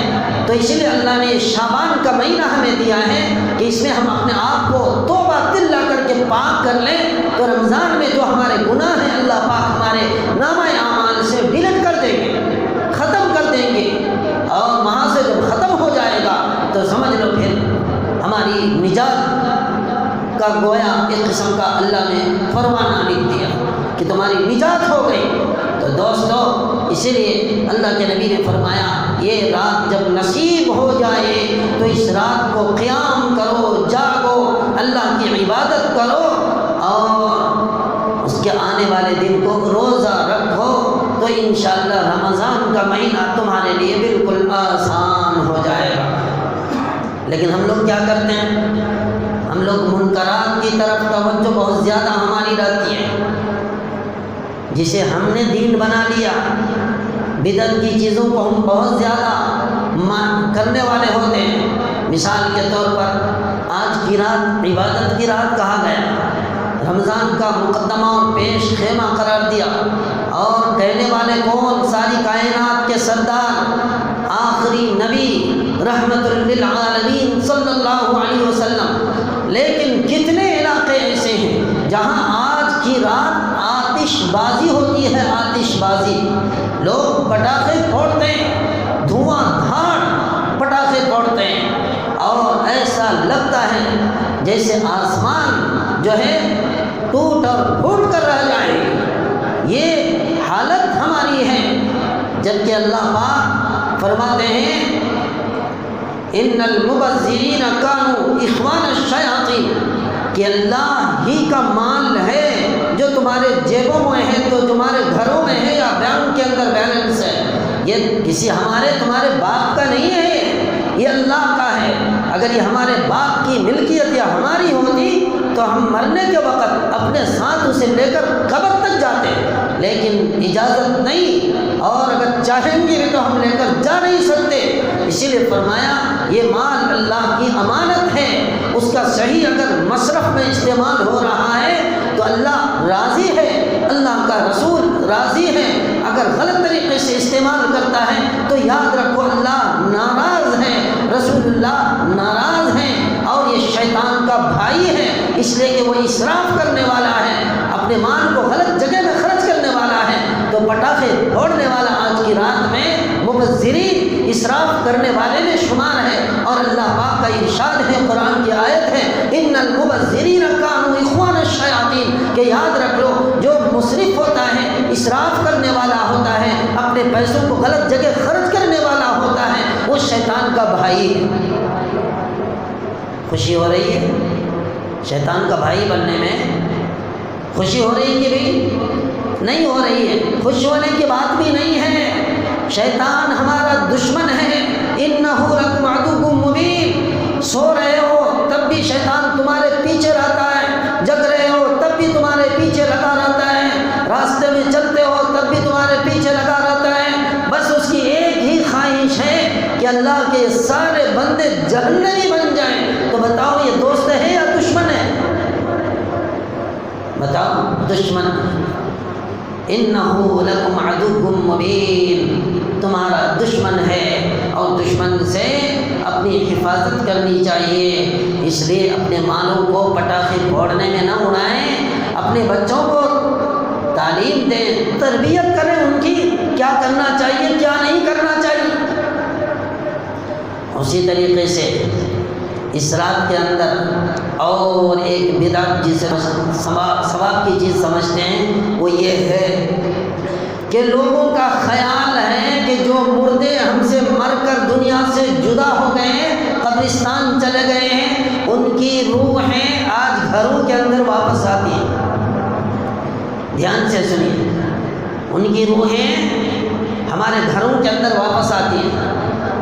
تو اسی لیے اللہ نے شعبان کا مہینہ ہمیں دیا ہے کہ اس میں ہم اپنے آپ کو توبہ دل لا کر کے پاک کر لیں، تو رمضان میں جو ہمارے گناہ ہیں اللہ پاک ہمارے نامہ اعمال سے ڈیلیٹ کر دیں گے، ختم کر دیں گے، اور وہاں سے جب ختم ہو جائے گا تو سمجھ لو پھر ہماری نجات کا گویا ایک قسم کا اللہ نے فرمانا لکھ دیا کہ تمہاری نجات ہو گئی۔ تو دوستو اسی لیے اللہ کے نبی نے فرمایا یہ رات جب نصیب ہو جائے تو اس رات کو قیام کرو، جاگو، اللہ کی عبادت کرو اور اس کے آنے والے دن کو روزہ رکھو، تو انشاءاللہ رمضان کا مہینہ تمہارے لیے بالکل آسان ہو جائے گا۔ لیکن ہم لوگ کیا کرتے ہیں، ہم لوگ منکرات کی طرف توجہ بہت زیادہ ہماری رہتی ہے، جسے ہم نے دین بنا لیا، بدعت کی چیزوں کو ہم بہت زیادہ کرنے والے ہوتے ہیں۔ مثال کے طور پر آج کی رات عبادت کی رات کہا گیا، رمضان کا مقدمہ اور پیش خیمہ قرار دیا، اور کہنے والے کون، ساری کائنات کے سردار آخری نبی رحمت للعالمین صلی اللہ علیہ وسلم۔ لیکن کتنے علاقے ایسے ہیں جہاں آج کی رات آتش بازی ہوتی ہے، آتش بازی، لوگ پٹاخے پھوڑتے ہیں، دھواں دھاڑ پٹاخے پھوڑتے ہیں، اور ایسا لگتا ہے جیسے آسمان جو ہے ٹوٹ اور پھوٹ کر رہ جائے۔ یہ حالت ہماری ہے، جبکہ اللہ پاک فرماتے ہیں ان المبذرین کانوا اخوان الشیاطین، کہ اللہ ہی کا مال ہے جو تمہارے جیبوں میں ہے، تو تمہارے گھروں میں ہے یا بینک کے اندر بیلنس ہے، یہ کسی ہمارے تمہارے باپ کا نہیں ہے، یہ اللہ کا ہے۔ اگر یہ ہمارے باپ کی ملکیت یا ہماری ہوتی تو ہم مرنے کے وقت اپنے ساتھ اسے لے کر قبر تک جاتے، لیکن اجازت نہیں، اور اگر چاہیں گے بھی تو ہم لے کر جا نہیں سکتے۔ اسی لیے فرمایا یہ مال اللہ کی امانت ہے، اس کا صحیح اگر مصرف میں استعمال ہو رہا ہے تو اللہ راضی ہے، اللہ کا رسول راضی ہے۔ اگر غلط طریقے سے استعمال کرتا ہے تو یاد رکھو اللہ ناراض ہے، رسول اللہ ناراض ہیں، اور یہ شیطان کا بھائی ہے، اس لیے کہ وہ اسراف کرنے والا ہے، اپنے مال کو غلط جگہ میں خرچ کرنے والا ہے۔ تو پٹاخے پھوڑنے والا آج کی رات میں مبذرین، اسراف کرنے والے میں شمار ہے، اور اللہ پاک کا ارشاد ہے، قرآن کی آیت ہے، ان المبذرین کانوا اخوان الشیاطین، کہ یاد رکھ لو جو مسرف ہوتا ہے، اسراف کرنے والا ہوتا ہے، اپنے پیسوں کو غلط جگہ خرچ کرنے والا ہوتا ہے، وہ شیطان کا بھائی ہے۔ خوشی ہو رہی ہے شیطان کا بھائی بننے میں؟ خوشی ہو رہی کہ بھی نہیں ہو رہی ہے؟ خوش ہونے کی بات بھی نہیں ہے، شیطان ہمارا دشمن ہے۔ انہ لکم عدو مبین، سو رہے ہو تب بھی شیطان تمہارے پیچھے رہتا ہے، جگ رہے ہو تب بھی تمہارے پیچھے لگا رہتا ہے، راستے میں چلتے ہو تب بھی تمہارے پیچھے لگا رہتا ہے۔ بس اس کی ایک ہی خواہش ہے کہ اللہ کے سارے بندے جہنمی بن جائیں۔ تو بتاؤ یہ دوست ہے یا دشمن ہے؟ بتاؤ، دشمن۔ انہ لکم عدو مبین، تمہارا دشمن ہے، اور دشمن سے اپنی حفاظت کرنی چاہیے۔ اس لیے اپنے مالوں کو پٹاخے پھوڑنے میں نہ اڑائیں، اپنے بچوں کو تعلیم دیں، تربیت کریں ان کی، کیا کرنا چاہیے کیا نہیں کرنا چاہیے۔ اسی طریقے سے اس رات کے اندر اور ایک بدعت جسے ثواب کی چیز سمجھتے ہیں، وہ یہ ہے کہ لوگوں کا خیال ہے کہ جو مردے ہم سے مر کر دنیا سے جدا ہو گئے ہیں، قبرستان چلے گئے ہیں، ان کی روحیں آج گھروں کے اندر واپس آتی ہیں۔ دھیان سے سنیے، ان کی روحیں ہمارے گھروں کے اندر واپس آتی ہیں۔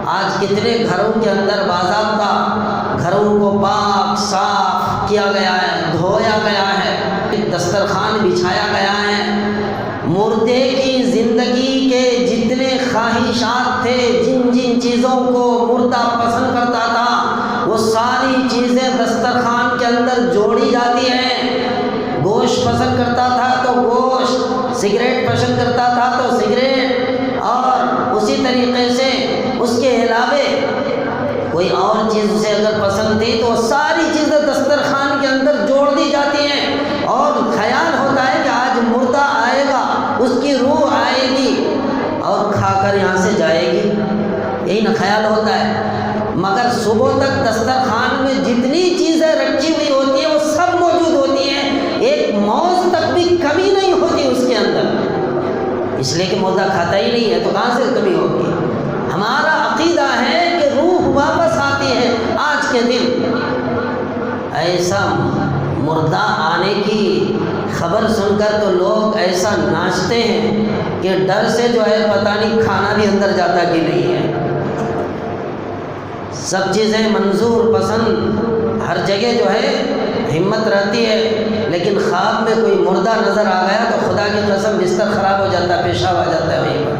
آج کتنے گھروں کے اندر باضابطہ گھروں کو پاک صاف کیا گیا ہے، دھویا گیا ہے، دسترخوان بچھایا گیا ہے، مردے کی زندگی کے جتنے خواہشات تھے، جن جن چیزوں کو مردہ پسند کرتا تھا، وہ ساری چیزیں دسترخوان کے اندر جوڑی جاتی ہیں۔ گوشت پسند کرتا تھا تو گوشت، سگریٹ پسند کرتا تھا تو سگریٹ، اور اسی طریقے سے اس کے علاوہ کوئی اور چیز اسے اگر پسند تھی تو ساری چیزیں دسترخوان کے اندر جوڑ دی جاتی ہیں، اور خیال ہوتا ہے کہ آج مردہ آئے گا، اس کی روح آئے گی اور کھا کر یہاں سے جائے گی، یہی نا خیال ہوتا ہے۔ مگر صبح تک دسترخوان میں جتنی چیزیں رکھی ہوئی ہوتی ہیں وہ سب موجود ہوتی ہیں، ایک موز تک بھی کمی نہیں ہوتی اس کے اندر، اس لیے کہ مردہ کھاتا ہی نہیں ہے تو کہاں سے کمی ہوگی۔ ہمارا عقیدہ ہے کہ روح واپس آتی ہے آج کے دن۔ ایسا مردہ آنے کی خبر سن کر تو لوگ ایسا ناچتے ہیں کہ ڈر سے جو ہے پتہ نہیں کھانا بھی اندر جاتا کہ نہیں ہے۔ سب چیزیں منظور پسند، ہر جگہ جو ہے ہمت رہتی ہے، لیکن خواب میں کوئی مردہ نظر آ گیا تو خدا کی قسم بستر خراب ہو جاتا ہے، پیشاب آ جاتا ہے وہیں پر۔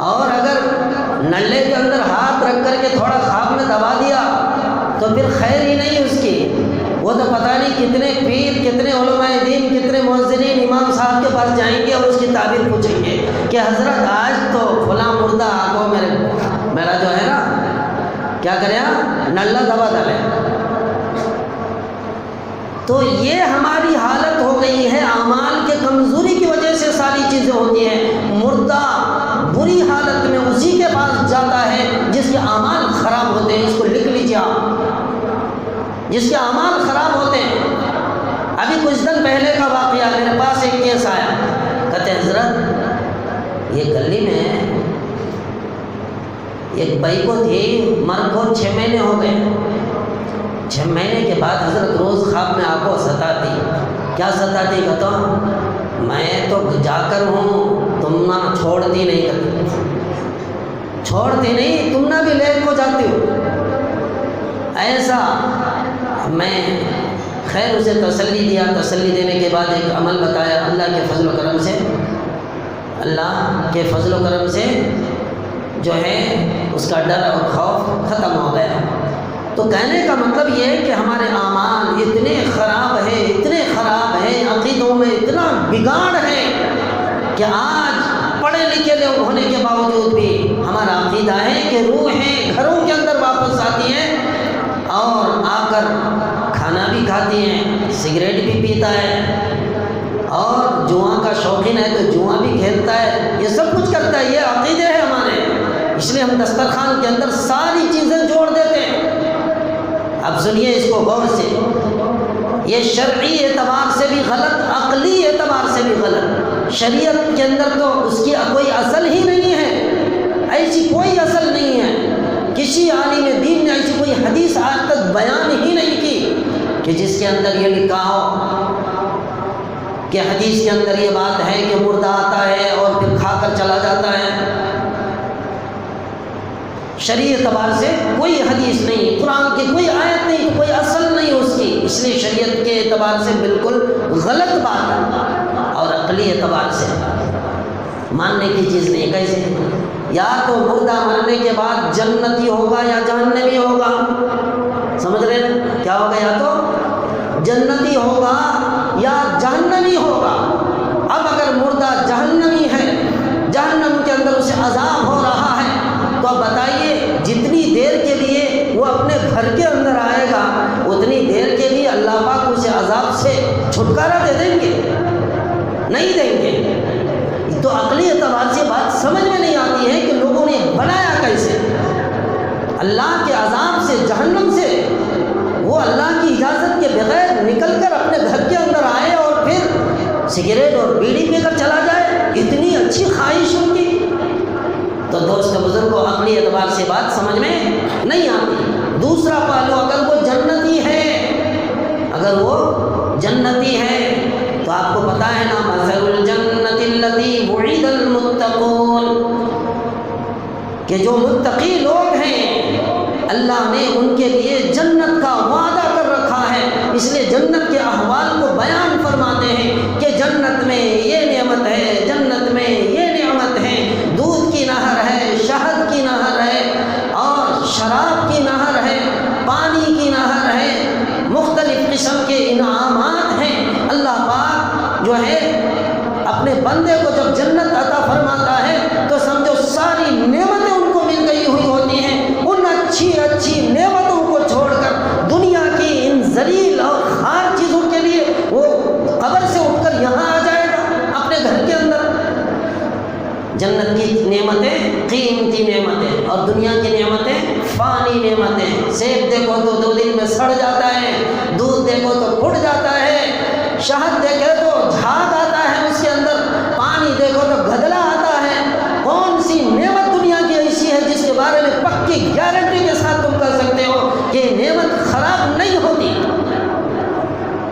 اور اگر نلے کے اندر ہاتھ رکھ کر کے تھوڑا خواب میں دبا دیا تو پھر خیر ہی نہیں اس کی، وہ تو پتہ نہیں کتنے پیر، کتنے علماء دین، کتنے مؤذنین امام صاحب کے پاس جائیں گے اور اس کی تعبیر پوچھیں گے کہ حضرت آج تو فلاں مردہ آگو میرا جو ہے نا کیا کرے، نلہ دبا ڈالے۔ تو یہ ہماری حالت ہو گئی ہے، اعمال کے کمزوری کی وجہ سے ساری چیزیں ہوتی ہیں۔ مردہ بری حالت میں اسی کے پاس جاتا ہے جس کے اعمال خراب ہوتے ہیں، اس کو لکھ لیجیے آپ، جس کے اعمال خراب ہوتے ہیں۔ ابھی کچھ دن پہلے کا واقعہ، میرے پاس ایک کیس آیا، کہتے ہیں حضرت یہ گلی میں ایک بھائی کو تھی، مر کو 6 مہینے ہو گئے، 6 مہینے کے بعد حضرت روز خواب میں آپ کو ستاتی، کیا ستاتی؟ کہتا میں تو جا کر ہوں، تم نہ چھوڑتی نہیں، کرتی چھوڑتی نہیں، تم نہ بھی لے کو جاتی ہو ایسا۔ میں خیر اسے تسلی دیا، تسلی دینے کے بعد ایک عمل بتایا، اللہ کے فضل و کرم سے جو ہے اس کا ڈر اور خوف ختم ہو گیا۔ تو کہنے کا مطلب یہ ہے کہ ہمارے اعمال اتنے خراب ہیں، عقیدوں میں اتنا بگاڑ ہے کہ آج پڑھے لکھے لوگ ہونے کے باوجود بھی ہمارا عقیدہ ہے کہ روحیں گھروں کے اندر واپس آتی ہیں اور آ کر کھانا بھی کھاتی ہیں، سگریٹ بھی پیتا ہے اور جوا کا شوقین ہے تو جوا بھی کھیلتا ہے، یہ سب کچھ کرتا ہے۔ یہ عقیدے ہیں ہمارے، اس لیے ہم دسترخوان کے اندر ساری چیزیں جوڑ دیتے ہیں۔ اب سنیے اس کو غور سے، یہ شرعی اعتبار سے بھی غلط، عقلی اعتبار سے بھی غلط۔ شریعت کے اندر تو اس کی کوئی اصل ہی نہیں ہے، ایسی کوئی اصل نہیں ہے۔ کسی عالم دین نے ایسی کوئی حدیث آج تک بیان ہی نہیں کی کہ جس کے اندر یہ لکھا ہو کہ حدیث کے اندر یہ بات ہے کہ مردہ آتا ہے اور پھر کھا کر چلا جاتا ہے۔ شرعی اعتبار سے کوئی حدیث نہیں، قرآن کی کوئی آیت نہیں، کوئی اصل نہیں اس کی، اس لیے شریعت کے اعتبار سے بالکل غلط بات ہے اور عقلی اعتبار سے ماننے کی چیز نہیں۔ کیسے؟ یا تو مردہ مرنے کے بعد جنتی ہوگا یا جہنمی ہوگا، سمجھ رہے ہیں کیا ہوگا؟ یا تو جنتی ہوگا یا جہنمی ہوگا۔ اب اگر مردہ جہنمی ہے، جہنم کے اندر اسے عذاب ہو رہا ہے، تو اب بتائیے جتنی دیر کے لیے وہ اپنے گھر کے اندر آئے گا اتنی دیر کے لیے اللہ پاک اسے عذاب سے چھٹکارا دے دیں گے؟ نہیں دیں گے۔ تو عقلی اعتبار سے بات سمجھ میں نہیں آتی ہے کہ لوگوں نے بنایا کیسے اللہ کے عذاب سے، جہنم سے وہ اللہ کی اجازت کے بغیر نکل کر اپنے گھر کے اندر آئے اور پھر سگریٹ اور بیڑی پی کر چلا جائے، اتنی اچھی خواہش ان کی۔ تو دوست بزرگوں، عقلی اعتبار سے بات سمجھ میں نہیں آتی۔ دوسرا پہلو، اگر وہ جنتی ہے تو آپ کو پتا ہے نا، مثل الجنت التی وعد المتقون، کہ جو متقی لوگ ہیں اللہ نے ان کے لیے جنت کا وعدہ کر رکھا ہے۔ اس لیے جنت کے احوال کو بیان فرماتے ہیں کہ جنت میں یہ نعمت ہے، جنت میں یہ نعمت ہے، دودھ کی نہر ہے، شہد کی نہر ہے اور شراب کی نہر ہے، پانی کی نہر ہے، مختلف قسم کے انعامات ہیں۔ اللہ پاک جو ہے اپنے بندے کو جب جنت عطا فرماتا ہے تو سمجھو ساری نعمتیں ان کو مل گئی ہوئی ہوتی ہیں۔ ان اچھی نعمتوں کو چھوڑ کر دنیا کی ان ذلیل اور خوار چیزوں کے لیے وہ قبر سے اٹھ کر یہاں آ جائے گا اپنے گھر کے اندر۔ جنت کی نعمتیں قیمتی نعمتیں اور دنیا کی نعمتیں فانی نعمتیں۔ سیب دیکھو تو 2 دن میں سڑ جاتا ہے، دودھ دیکھو تو پھٹ جاتا ہے، شہد دیکھے تو جھاگ آتا ہے اس کے اندر، پانی دیکھو تو گدلا آتا ہے۔ کون سی نعمت دنیا کی ایسی ہے جس کے بارے میں پکی گارنٹی کے ساتھ تم کہہ سکتے ہو کہ نعمت خراب نہیں ہوتی؟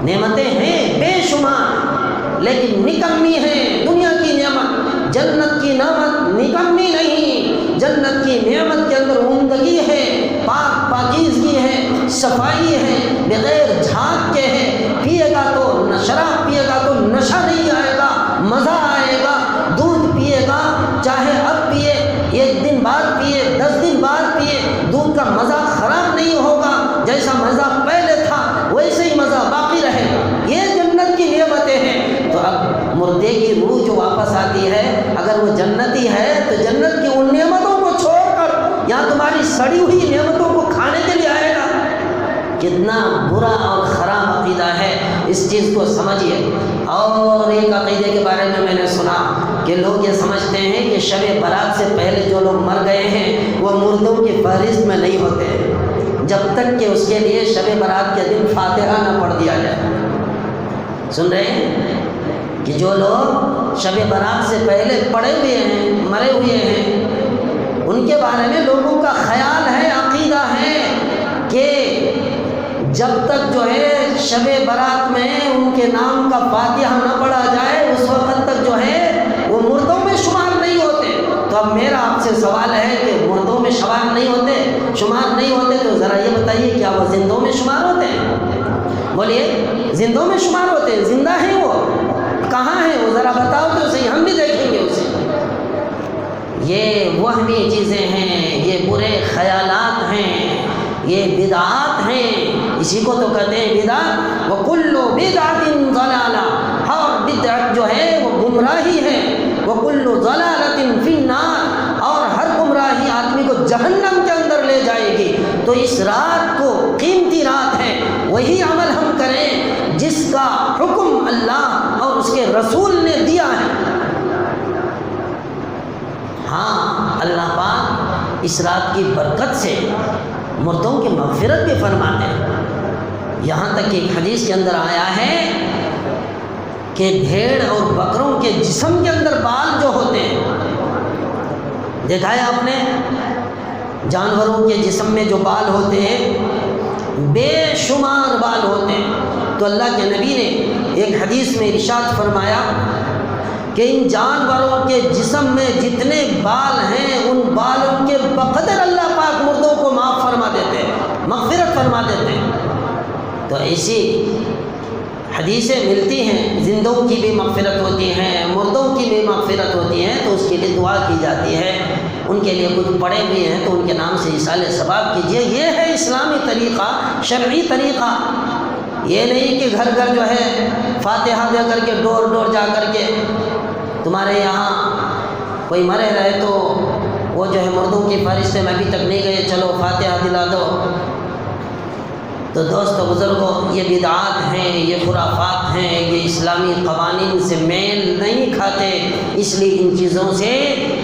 نعمتیں ہیں بے شمار لیکن نکمی ہیں دنیا کی نعمت۔ جنت کی نعمت نکمی نہیں، جنت کی نعمت کے اندر عمدگی ہے، پاکیزگی ہے، صفائی ہے، بغیر جھاگ کے ہے۔ پیے گا تو شراب پیے گا تو نشہ نہیں آئے گا، مزہ آئے گا۔ دودھ پیے گا چاہے اب پیے، 1 دن بعد پیے، 10 دن بعد پیے، دودھ کا مزہ خراب نہیں ہوگا، جیسا مزہ پہلے تھا ویسے ہی مزہ باقی رہے گا۔ یہ جنت کی نعمتیں ہیں۔ تو اب مردے کی روح جو واپس آتی ہے، اگر وہ جنتی ہے تو جنت کی ان نعمتوں کو چھوڑ کر یہاں تمہاری سڑی ہوئی نعمتوں کو کھانے کے لیے آئے گا۔ کتنا برا اور خراب عقیدہ ہے، اس چیز کو سمجھیے۔ اور ایک عقیدے کے بارے میں نے سنا کہ لوگ یہ سمجھتے ہیں کہ شب برات سے پہلے جو لوگ مر گئے ہیں وہ مردوں کی فہرست میں نہیں ہوتے جب تک کہ اس کے لیے شب برات کے دن فاتحہ نہ پڑھ دیا جائے۔ سن رہے ہیں کہ جو لوگ شب برات سے پہلے پڑے ہوئے ہیں، مرے ہوئے ہیں، ان کے بارے میں لوگوں کا خیال ہے، عقیدہ ہے کہ جب تک جو ہے شب برات میں ان کے نام کا فاتحہ نہ پڑھا جائے اس وقت تک جو ہے وہ مردوں میں شمار نہیں ہوتے۔ تو اب میرا آپ سے سوال ہے کہ مردوں میں شمار نہیں ہوتے تو ذرا یہ بتائیے کیا وہ زندوں میں شمار ہوتے ہیں؟ بولیے، زندوں میں شمار ہوتے ہیں؟ زندہ ہیں وہ؟ کہاں ہیں وہ؟ ذرا بتاؤ تو صحیح، ہم بھی دیکھیں گے اسے۔ یہ وہمی چیزیں ہیں، یہ برے خیالات ہیں، یہ بدعات ہیں، اسی کو تو کہتے ہیں بدعت۔ وَكُلُّ بِدْعَةٍ ضَلَالَةٍ، ہر بدعت جو ہے وہ گمراہی ہے۔ وَكُلُّ ضَلَالَةٍ فِي النَّارِ، اور ہر گمراہی آدمی کو جہنم کے اندر لے جائے گی۔ تو اس رات کو قیمتی رات ہے، وہی عمل ہم کریں جس کا حکم اللہ اور اس کے رسول نے دیا ہے۔ ہاں، اللہ پاک اس رات کی برکت سے مردوں کی مغفرت بھی فرماتے ہیں۔ یہاں تک کہ ایک حدیث کے اندر آیا ہے کہ بھیڑ اور بکروں کے جسم کے اندر بال جو ہوتے ہیں، دیکھا ہے آپ نے جانوروں کے جسم میں جو بال ہوتے ہیں، بے شمار بال ہوتے ہیں۔ تو اللہ کے نبی نے ایک حدیث میں ارشاد فرمایا کہ ان جانوروں کے جسم میں جتنے بال ہیں، ان بالوں کے بقدر اللہ پاک مردوں کو معاف فرما دیتے ہیں، مغفرت فرما دیتے ہیں۔ تو ایسی حدیثیں ملتی ہیں، زندوں کی بھی مغفرت ہوتی ہیں، مردوں کی بھی مغفرت ہوتی ہیں، تو اس کے لیے دعا کی جاتی ہے۔ ان کے لیے کچھ پڑھے ہوئے ہیں تو ان کے نام سے ایصال ثواب کیجیے۔ یہ ہے اسلامی طریقہ، شرعی طریقہ۔ یہ نہیں کہ گھر گھر جو ہے فاتحہ دے کر کے ڈور ڈور جا کر کے، تمہارے یہاں کوئی مرے رہے تو وہ جو ہے مردوں کی فہرست میں ابھی تک نہیں گئے، چلو فاتحہ دلا دو۔ تو دوستو بزرگوں، یہ بدعات ہیں، یہ خرافات ہیں، یہ اسلامی قوانین سے میل نہیں کھاتے۔ اس لیے ان چیزوں سے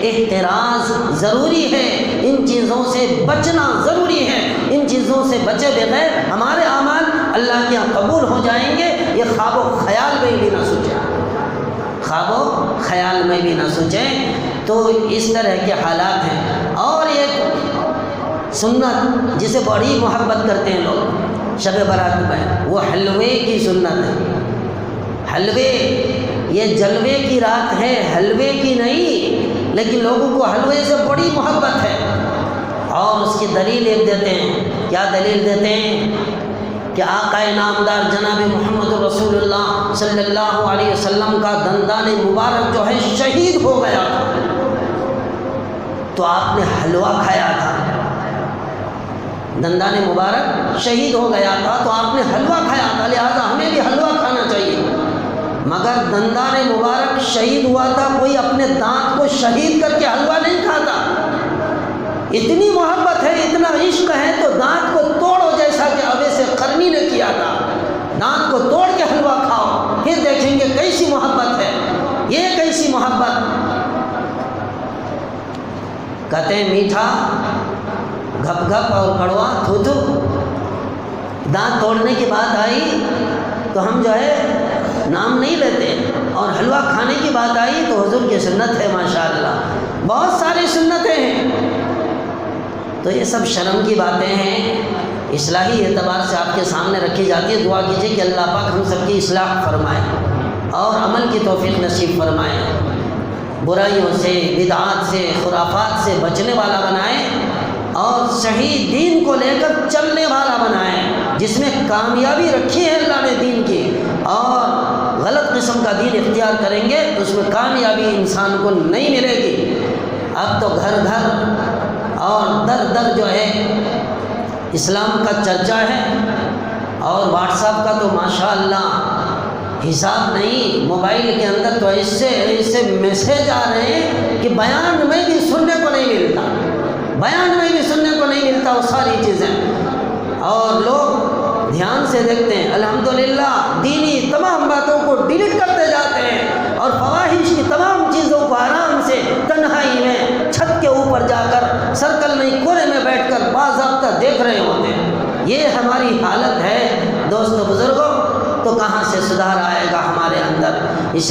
احتراز ضروری ہے، ان چیزوں سے بچنا ضروری ہے۔ ان چیزوں سے بچے بغیر ہمارے اعمال اللہ کے یہاں قبول ہو جائیں گے، یہ خواب و خیال میں بھی نہ سوچیں، خواب و خیال میں بھی نہ سوچیں۔ تو اس طرح کے حالات ہیں۔ اور ایک سنت جسے بڑی محبت کرتے ہیں لوگ شب برات میں، وہ حلوے کی سنت ہے۔ حلوے، یہ جلوے کی رات ہے، حلوے کی نہیں، لیکن لوگوں کو حلوے سے بڑی محبت ہے۔ اور اس کی دلیل ایک دیتے ہیں، کیا دلیل دیتے ہیں کہ آقا نامدار جناب محمد رسول اللہ صلی اللہ علیہ وسلم کا دندان مبارک جو ہے شہید ہو گیا تھا، تو آپ نے حلوہ کھایا تھا۔ دندان مبارک شہید ہو گیا تھا تو آپ نے حلوہ کھایا تھا، لہذا ہمیں بھی حلوہ کھانا چاہیے۔ مگر دندان مبارک شہید ہوا تھا، کوئی اپنے دانت کو شہید کر کے حلوہ نہیں کھاتا۔ اتنی محبت ہے، اتنا عشق ہے تو دانت کو توڑو، جیسا کہ اویس قرنی نے کیا تھا۔ دانت کو توڑ کے حلوہ کھاؤ، پھر دیکھیں گے کیسی محبت ہے، یہ کیسی محبت۔ کہتے ہیں میٹھا گھپ گھپ اور کڑوا تھو تھو۔ دانت توڑنے کی بات آئی تو ہم جو ہے نام نہیں لیتے، اور حلوہ کھانے کی بات آئی تو حضور کی سنت ہے، ماشاءاللہ۔ بہت ساری سنتیں ہیں، تو یہ سب شرم کی باتیں ہیں، اصلاحی اعتبار سے آپ کے سامنے رکھی جاتی ہے۔ دعا کیجیے کہ اللہ پاک ہم سب کی اصلاح فرمائے اور عمل کی توفیق نصیب فرمائے، برائیوں سے، بدعات سے، خرافات سے بچنے والا بنائے، اور صحیح دین کو لے کر چلنے والا بنائے، جس میں کامیابی رکھی ہے اللہ نے دین کی۔ اور غلط قسم کا دین اختیار کریں گے تو اس میں کامیابی انسان کو نہیں ملے گی۔ اب تو گھر گھر اور در در جو ہے اسلام کا چرچا ہے، اور واٹس ایپ کا تو ماشاءاللہ حساب نہیں۔ موبائل کے اندر تو ایسے میسیج آ رہے ہیں کہ بیان میں بھی سننے کو نہیں ملتا، بیان میں بھی سننے کو نہیں ملتا وہ ساری چیزیں، اور لوگ دھیان سے دیکھتے ہیں۔ الحمدللہ دینی تمام باتوں کو ڈیلیٹ کرتے جاتے ہیں، اور فواحش کی تمام چیزوں کو آرام سے تنہائی میں چھت کے اوپر جا کر سرکل میں کونے میں بیٹھ کر باضابطہ دیکھ رہے ہوتے ہیں۔ یہ ہماری حالت ہے دوستو بزرگوں، تو کہاں سے سدھار آئے گا ہمارے اندر؟ اسے